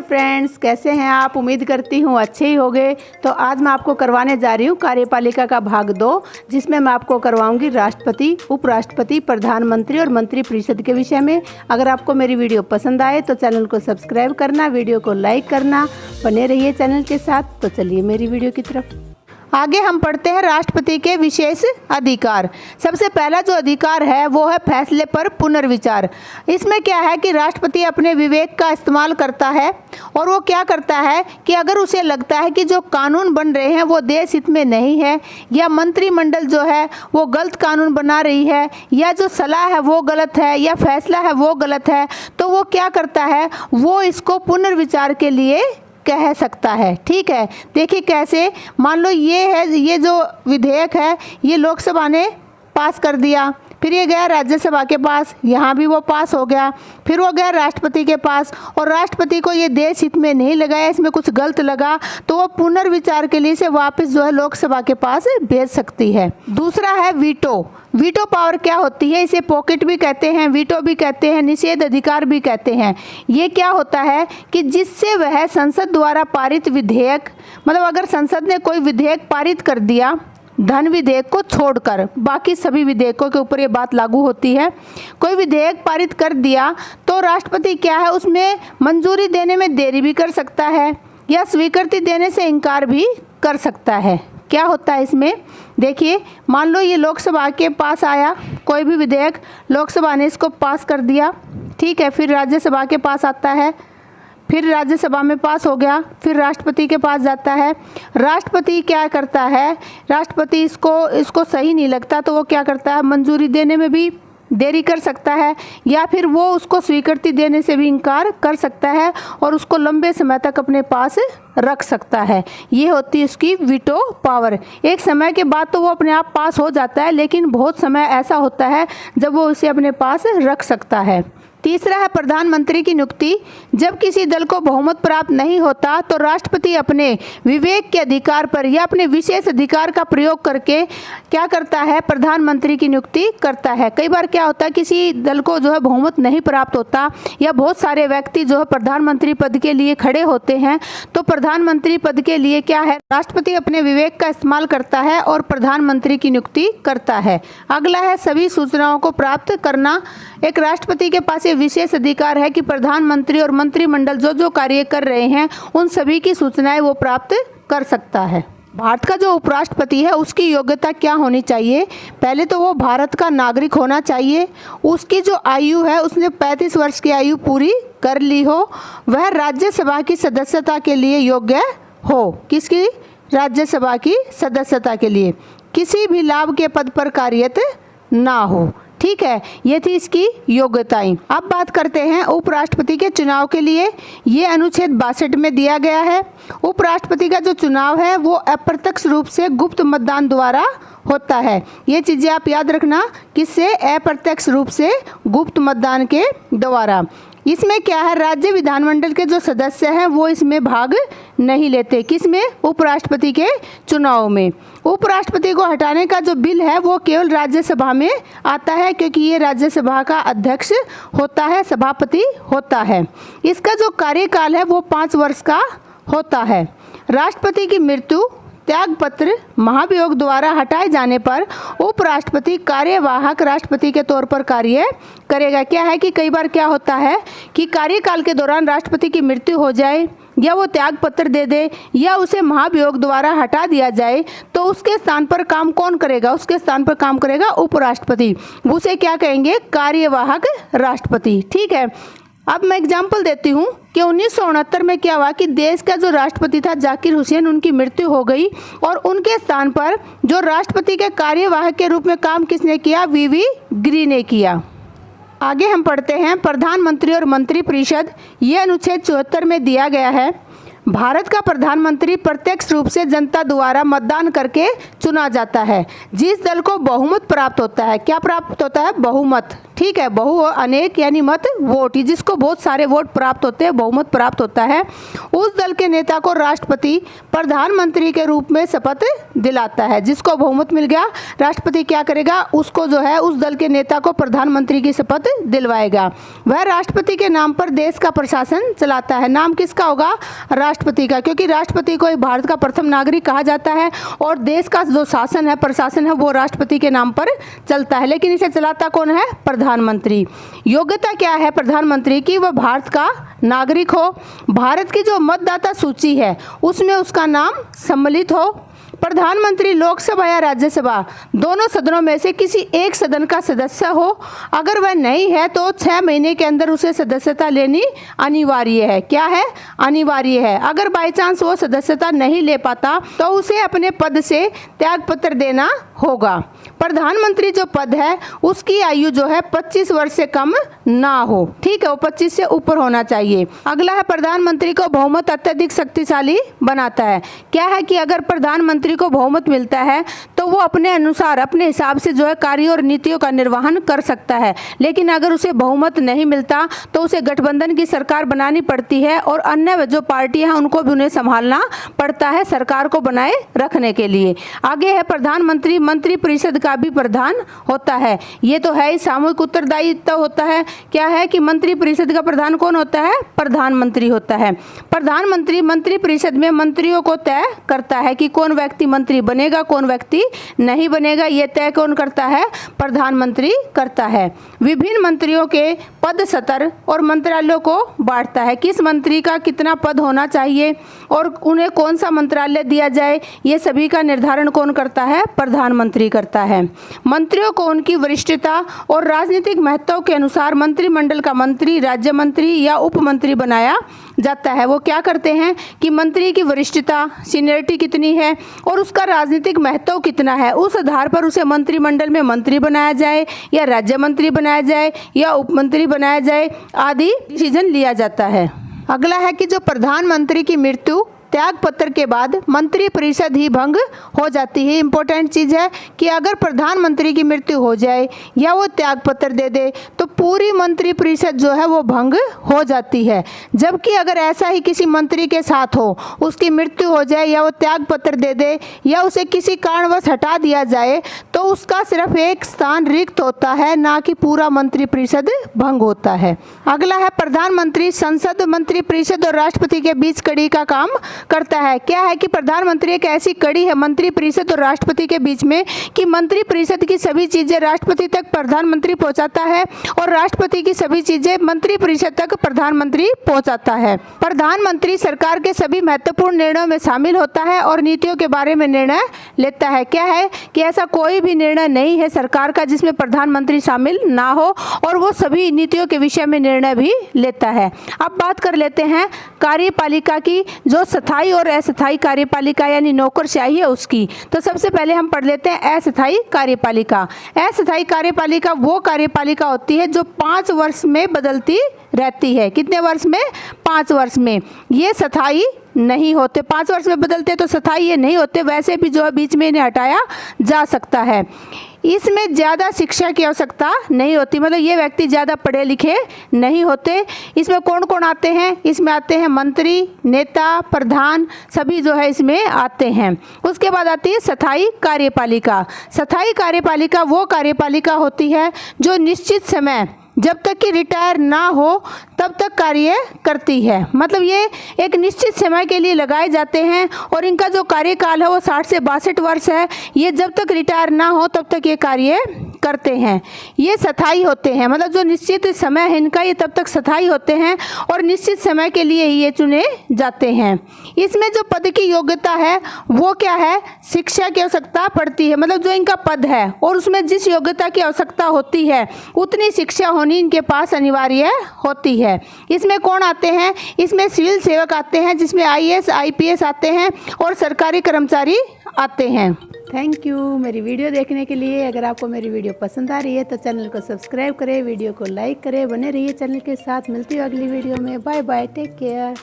Friends, कैसे हैं आप? उम्मीद करती हूँ अच्छे ही होंगे। तो आज मैं आपको करवाने जा रही हूँ कार्यपालिका का भाग 2, जिसमें मैं आपको करवाऊंगी राष्ट्रपति, उपराष्ट्रपति, प्रधानमंत्री और मंत्रिपरिषद के विषय में। अगर आपको मेरी वीडियो पसंद आए तो चैनल को सब्सक्राइब करना, वीडियो को लाइक करना, बने रहिए चैनल के साथ। तो चलिए मेरी वीडियो की तरफ आगे हम पढ़ते हैं राष्ट्रपति के विशेष अधिकार। सबसे पहला जो अधिकार है वो है फैसले पर पुनर्विचार। इसमें क्या है कि राष्ट्रपति अपने विवेक का इस्तेमाल करता है और वो क्या करता है कि अगर उसे लगता है कि जो कानून बन रहे हैं वो देश हित में नहीं है, या मंत्रिमंडल जो है वो गलत कानून बना रही है, या जो सलाह है वो गलत है, या फैसला है वो गलत है, तो वो क्या करता है, वो इसको पुनर्विचार के लिए कह सकता है। ठीक है, देखिए कैसे। मान लो ये जो विधेयक है ये लोकसभा ने पास कर दिया, फिर ये गया राज्यसभा के पास, यहाँ भी वो पास हो गया, फिर वो गया राष्ट्रपति के पास, और राष्ट्रपति को ये देश हित में नहीं लगा, इसमें कुछ गलत लगा, तो वो पुनर्विचार के लिए इसे वापस जो है लोकसभा के पास भेज सकती है। दूसरा है वीटो। वीटो पावर क्या होती है? इसे पॉकेट भी कहते हैं, वीटो भी कहते हैं, निषेध अधिकार भी कहते हैं। ये क्या होता है कि जिससे वह संसद द्वारा पारित विधेयक, मतलब अगर संसद ने कोई विधेयक पारित कर दिया धन विधेयक को छोड़कर, बाकी सभी विधेयकों के ऊपर ये बात लागू होती है, कोई विधेयक पारित कर दिया तो राष्ट्रपति क्या है, उसमें मंजूरी देने में देरी भी कर सकता है या स्वीकृति देने से इनकार भी कर सकता है। क्या होता है इसमें? देखिए, मान लो ये लोकसभा के पास आया कोई भी विधेयक, लोकसभा ने इसको पास कर दिया, ठीक है, फिर राज्यसभा के पास आता है, फिर राज्यसभा में पास हो गया, फिर राष्ट्रपति के पास जाता है। राष्ट्रपति क्या करता है, राष्ट्रपति इसको सही नहीं लगता तो वो क्या करता है, मंजूरी देने में भी देरी कर सकता है, या फिर वो उसको स्वीकृति देने से भी इनकार कर सकता है और उसको लंबे समय तक अपने पास रख सकता है। ये होती है उसकी वीटो पावर। एक समय के बाद तो वो अपने आप पास हो जाता है, लेकिन बहुत समय ऐसा होता है जब वो उसे अपने पास रख सकता है। तीसरा है प्रधानमंत्री की नियुक्ति। जब किसी दल को बहुमत प्राप्त नहीं होता तो राष्ट्रपति अपने विवेक के अधिकार पर या अपने विशेष अधिकार का प्रयोग करके क्या करता है, प्रधानमंत्री की नियुक्ति करता है। कई बार क्या होता है, किसी दल को जो है बहुमत नहीं प्राप्त होता या बहुत सारे व्यक्ति जो है प्रधानमंत्री पद के लिए खड़े होते हैं, तो प्रधानमंत्री पद के लिए क्या है, राष्ट्रपति अपने विवेक का इस्तेमाल करता है और प्रधानमंत्री की नियुक्ति करता है। अगला है सभी सूचनाओं को प्राप्त करना। एक राष्ट्रपति के पास विशेष अधिकार है कि प्रधानमंत्री और मंत्रिमंडल जो कार्य कर रहे हैं उन सभी की सूचनाएं वो प्राप्त कर सकता है। भारत का जो उपराष्ट्रपति है उसकी योग्यता क्या होनी चाहिए? पहले तो वो भारत का नागरिक होना चाहिए, उसकी जो आयु है उसने 35 वर्ष की आयु पूरी कर ली हो, वह राज्यसभा की सदस्यता के लिए योग्य हो। किसकी? राज्यसभा की सदस्यता के लिए। किसी भी लाभ के पद पर कार्यरत ना हो। ठीक है, ये थी इसकी योग्यताएं। अब बात करते हैं उपराष्ट्रपति के चुनाव के लिए। ये अनुच्छेद 62 में दिया गया है। उपराष्ट्रपति का जो चुनाव है वो अप्रत्यक्ष रूप से गुप्त मतदान द्वारा होता है। ये चीज़ें आप याद रखना, किससे? अप्रत्यक्ष रूप से गुप्त मतदान के द्वारा। इसमें क्या है, राज्य विधानमंडल के जो सदस्य हैं वो इसमें भाग नहीं लेते। किसमें? उपराष्ट्रपति के चुनाव में। उपराष्ट्रपति को हटाने का जो बिल है वो केवल राज्यसभा में आता है, क्योंकि ये राज्यसभा का अध्यक्ष होता है, सभापति होता है। इसका जो कार्यकाल है वो 5 वर्ष का होता है। राष्ट्रपति की मृत्यु, त्यागपत्र, महाभियोग द्वारा हटाए जाने पर उपराष्ट्रपति कार्यवाहक राष्ट्रपति के तौर पर कार्य करेगा। क्या है कि कई बार क्या होता है कि कार्यकाल के दौरान राष्ट्रपति की मृत्यु हो जाए, या वो त्यागपत्र दे दे, या उसे महाभियोग द्वारा हटा दिया जाए, तो उसके स्थान पर काम कौन करेगा? उसके स्थान पर काम करेगा उपराष्ट्रपति। उसे क्या कहेंगे? कार्यवाहक राष्ट्रपति। ठीक है, अब मैं एग्जाम्पल देती हूँ कि 1969 में क्या हुआ कि देश का जो राष्ट्रपति था जाकिर हुसैन, उनकी मृत्यु हो गई और उनके स्थान पर जो राष्ट्रपति के कार्यवाहक के रूप में काम किसने किया? वीवी गिरी ने किया। आगे हम पढ़ते हैं प्रधानमंत्री और मंत्रिपरिषद। ये अनुच्छेद 74 में दिया गया है। भारत का प्रधानमंत्री प्रत्यक्ष रूप से जनता द्वारा मतदान करके चुना जाता है। जिस दल को बहुमत प्राप्त होता है, क्या प्राप्त होता है? बहुमत। ठीक ठीक है, बहु अनेक यानी मत वोट, जिसको बहुत सारे वोट प्राप्त होते हैं, बहुमत प्राप्त होता है, उस दल के नेता को राष्ट्रपति प्रधानमंत्री के रूप में शपथ दिलाता है। जिसको बहुमत मिल गया, राष्ट्रपति क्या करेगा, उसको जो है उस दल के नेता को प्रधानमंत्री की शपथ दिलवाएगा। वह राष्ट्रपति के नाम पर देश का प्रशासन चलाता है। नाम किसका होगा, राष्ट्रपति का, क्योंकि राष्ट्रपति को भारत का प्रथम नागरिक कहा जाता है और देश का जो शासन है, प्रशासन है, वो राष्ट्रपति के नाम पर चलता है। लेकिन इसे चलाता कौन है, प्रधानमंत्री। योग्यता क्या है प्रधानमंत्री की, वह भारत का नागरिक हो, भारत की जो मतदाता सूची है उसमें उसका नाम सम्मिलित हो, प्रधानमंत्री लोकसभा या राज्यसभा दोनों सदनों में से किसी एक सदन का सदस्य हो। अगर वह नहीं है तो 6 महीने के अंदर उसे सदस्यता लेनी अनिवार्य है। क्या है, अनिवार्य है। अगर बाई चांस वो सदस्यता नहीं ले पाता तो उसे अपने पद से त्यागपत्र देना होगा। प्रधानमंत्री जो पद है उसकी आयु जो है 25 वर्ष से कम ना हो, ठीक है, वो 25 से ऊपर होना चाहिए। अगला है प्रधानमंत्री को बहुमत अत्यधिक शक्तिशाली बनाता है। क्या है कि अगर प्रधानमंत्री को बहुमत मिलता है तो वो अपने अनुसार, अपने हिसाब से जो है कार्यों और नीतियों का निर्वहन कर सकता है। लेकिन अगर उसे बहुमत नहीं मिलता तो उसे गठबंधन की सरकार बनानी पड़ती है और अन्य जो पार्टियां हैं उनको भी उन्हें संभालना पड़ता है सरकार को बनाए रखने के लिए। आगे है प्रधानमंत्री मंत्री परिषद का भी प्रधान होता है। ये तो है ही, सामूहिक उत्तरदायित्व होता है। क्या है कि मंत्री परिषद का प्रधान कौन होता है, प्रधानमंत्री होता है। प्रधानमंत्री मंत्री परिषद में मंत्रियों को तय करता है कि कौन व्यक्ति मंत्री बनेगा, कौन व्यक्ति नहीं बनेगा। ये तय कौन करता है, प्रधानमंत्री करता है। विभिन्न मंत्रियों के पद स्तर और मंत्रालयों को बांटता है। किस मंत्री का कितना पद होना चाहिए और उन्हें कौन सा मंत्रालय दिया जाए, ये सभी का निर्धारण कौन करता है, प्रधानमंत्री करता है। मंत्रियों को उनकी वरिष्ठता और राजनीतिक महत्व के अनुसार मंत्रिमंडल का मंत्री, राज्य मंत्री या उप मंत्री बनाया जाता है। वो क्या करते हैं कि मंत्री की वरिष्ठता, सीनियरिटी कितनी है और उसका राजनीतिक महत्व कितना है, उस आधार पर उसे मंत्रिमंडल में मंत्री बनाया जाए या राज्य मंत्री बनाया जाए या उप मंत्री बनाया जाए आदि डिसीजन लिया जाता है। अगला है कि जो प्रधानमंत्री की मृत्यु त्याग पत्र के बाद मंत्री परिषद ही भंग हो जाती है। इंपॉर्टेंट चीज़ है कि अगर प्रधानमंत्री की मृत्यु हो जाए या वो त्याग पत्र दे दे तो पूरी मंत्री परिषद जो है वो भंग हो जाती है। जबकि अगर ऐसा ही किसी मंत्री के साथ हो, उसकी मृत्यु हो जाए या वो त्याग पत्र दे दे या उसे किसी कारणवश हटा दिया जाए तो उसका सिर्फ एक स्थान रिक्त होता है, ना कि पूरा मंत्री परिषद भंग होता है। अगला है प्रधानमंत्री संसद, मंत्री परिषद और राष्ट्रपति के बीच कड़ी का काम करता है। क्या है कि प्रधानमंत्री एक ऐसी कड़ी है मंत्री परिषद और राष्ट्रपति के बीच में कि मंत्री परिषद की सभी चीजें राष्ट्रपति तक प्रधानमंत्री पहुंचाता है और राष्ट्रपति की सभी चीजें मंत्री परिषद तक प्रधानमंत्री पहुंचाता है। प्रधानमंत्री सरकार के सभी महत्वपूर्ण निर्णयों में शामिल होता है और नीतियों के बारे में निर्णय लेता है। क्या है कि ऐसा कोई भी निर्णय नहीं है सरकार का जिसमें प्रधानमंत्री शामिल ना हो और वो सभी नीतियों के विषय में निर्णय भी लेता है। अब बात कर लेते हैं कार्यपालिका की, जो स्थायी और अस्थायी कार्यपालिका यानी नौकरशाही है उसकी। तो सबसे पहले हम पढ़ लेते हैं अस्थायी कार्यपालिका। अस्थायी कार्यपालिका वो कार्यपालिका होती है जो 5 वर्ष में बदलती रहती है। कितने वर्ष में, 5 वर्ष में। ये स्थायी नहीं होते, 5 वर्ष में बदलते तो स्थायी ये नहीं होते। वैसे भी जो है बीच में इन्हें हटाया जा सकता है। इसमें ज़्यादा शिक्षा की आवश्यकता नहीं होती, मतलब ये व्यक्ति ज़्यादा पढ़े लिखे नहीं होते। इसमें कौन कौन आते हैं, इसमें आते हैं मंत्री, नेता, प्रधान, सभी जो है इसमें आते हैं। उसके बाद आती है स्थायी कार्यपालिका। स्थायी कार्यपालिका वो कार्यपालिका होती है जो निश्चित समय, जब तक कि रिटायर ना हो तब तक कार्य करती है। मतलब ये एक निश्चित समय के लिए लगाए जाते हैं और इनका जो कार्यकाल है वो 60 से 62 वर्ष है। ये जब तक रिटायर ना हो तब तक ये कार्य करते हैं। ये स्थायी होते हैं, मतलब जो निश्चित समय है इनका ये तब तक स्थायी होते हैं और निश्चित समय के लिए ही ये चुने जाते हैं। इसमें जो पद की योग्यता है वो क्या है, शिक्षा की आवश्यकता पड़ती है। मतलब जो इनका पद है और उसमें जिस योग्यता की आवश्यकता होती है उतनी शिक्षा होनी इनके पास अनिवार्य होती है। इसमें कौन आते हैं, इसमें सिविल सेवक आते हैं जिसमें IAS IPS आते हैं और सरकारी कर्मचारी आते हैं। थैंक यू मेरी वीडियो देखने के लिए। अगर आपको मेरी वीडियो पसंद आ रही है तो चैनल को सब्सक्राइब करें, वीडियो को लाइक करें, बने रहिए चैनल के साथ। मिलती हूँ अगली वीडियो में। Bye bye, take care.